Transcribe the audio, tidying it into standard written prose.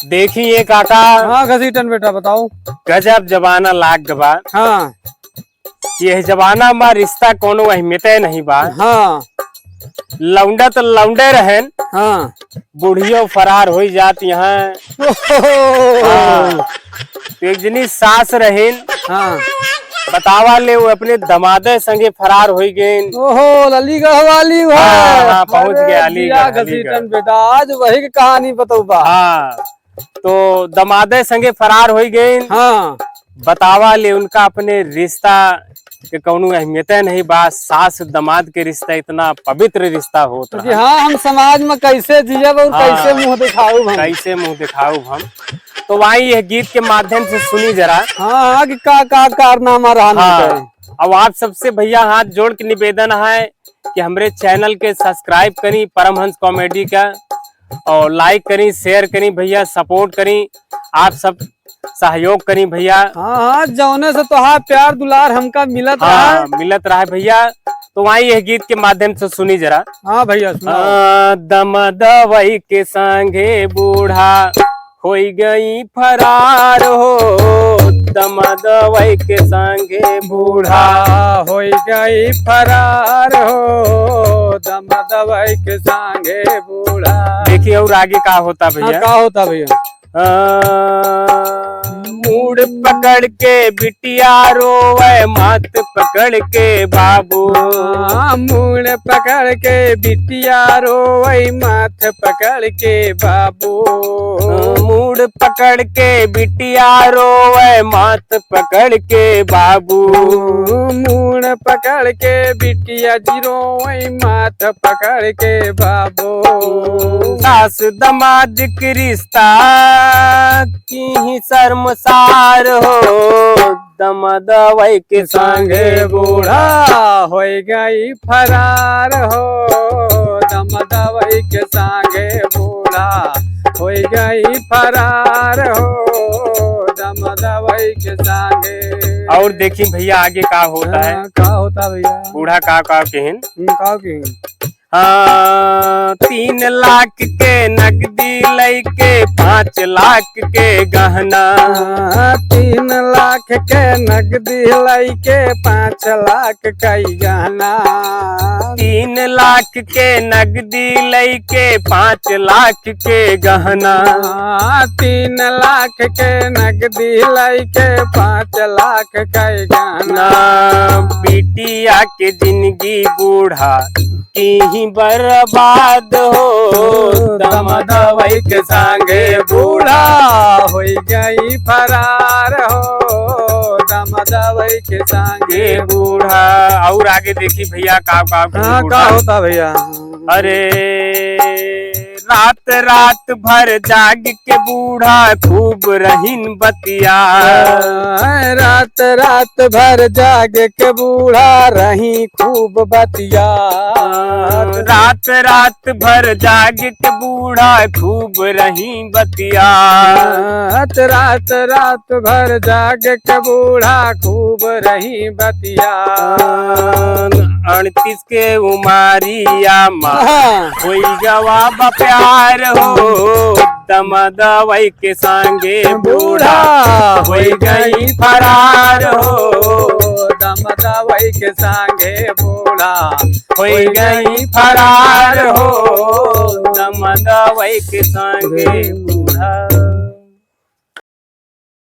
देखिए काका। हाँ घसीटन बेटा बताओ। गजब जमाना लाग गबा। हाँ ये जमाना में रिश्ता कोनो अहमियत नहीं बा। हाँ लौंडा तो लौंडे रहन, हाँ बुढ़ियो फरार हो जात यहाँ। हाँ। तो एक जनी सास रहन, हाँ बतावा ले वो अपने दमादे संगे फरार हो गए। ओहो अलीगढ़ वाली है। हाँ, पहुंच अरे गया अलीगढ़। जिया घसीटन बेटा आज वही की कहानी बताऊ बा। हाँ, तो दमादे संगे फरार हो गए। हाँ बतावा ले उनका अपने रिश्ता के कौनो अहमियत नहीं बा। सास दमाद के रिश्ता इतना पवित्र रिश्ता होता है। हाँ हम समाज में कैसे जियब और हाँ, कैसे मुंह दिखाऊ हम। कैसे मुंह दिखाऊ हम। तो वही यह गीत के माध्यम से सुनी जरा। हाँ कि का कारनामा रहा। हाँ, अब आप सबसे भैया हाथ जोड़ के निवेदन है कि हमारे चैनल के सब्सक्राइब करी परमहंस कॉमेडी का, और लाइक करी, शेयर करी भैया, सपोर्ट करी, आप सब सहयोग करी भैया। हाँ जौने से तो हाँ प्यार दुलार हमका मिलत हाँ मिलत रहा भैया। तो वही यह गीत के माध्यम से सुनी जरा। हाँ भैया दम दवाई के संगे बूढ़ा हो गई फरार हो। दम दवाई के संगे बूढ़ा हो गई फरार हो। दम दवाई के संगे बूढ़ा। देखिए और आगे का होता भैया। का होता भैया। मूड पकड़ के बिटिया रोवे, माथ पकड़ के बाबू। मूड पकड़ के बिटिया रोवे, माथ पकड़ के बाबू। मूड पकड़ के बिटिया रोवे, माथ पकड़ के बाबू। मूड पकड़ के बिटिया जी रोवे, माथ पकड़ के बाबू। सास दमाद के रिश्ता की ही शर्मसार हो। दम दवाई के संगे बूढ़ा हो गई फरार हो। दम दवाई के संगे बूढ़ा हो गई फरार हो। दम दवाई के संगे। और देखिए भैया आगे का होता है। का होता भैया। बूढ़ा का कहन का की। हाँ, 3 लाख के नकदी लैके 5 लाख के गहना। 3 लाख के नकदी लैके 5 लाख का गहना। 3 लाख के नकदी लैके 5 लाख के गहना। 3 लाख के नकदी लैके 5 लाख का गहना। बिटिया के जिंदगी बूढ़ा की ही बर्बाद हो। दम दवाई के संगे बूढ़ा हो गई फरार हो। दम दवाई के संगे बूढ़ा। और आगे देखी भैया का होता भैया। अरे रात रात भर जाग के बूढ़ा खूब रहीन बतिया। रात रात भर जाग के बूढ़ा रही खूब बतिया। रात रात भर जाग के बूढ़ा खूब रही बतिया। रात रात भर जाग के बूढ़ा खूब रही बतिया। 38 के उमारिया माँ कोई जवाब प्यार हो। दम दवाई के संगे बूढ़ा हो गई फरार हो। दम दवाई के संगे बूढ़ा हो गई फरार हो। दम दवाई के संगे बूढ़ा।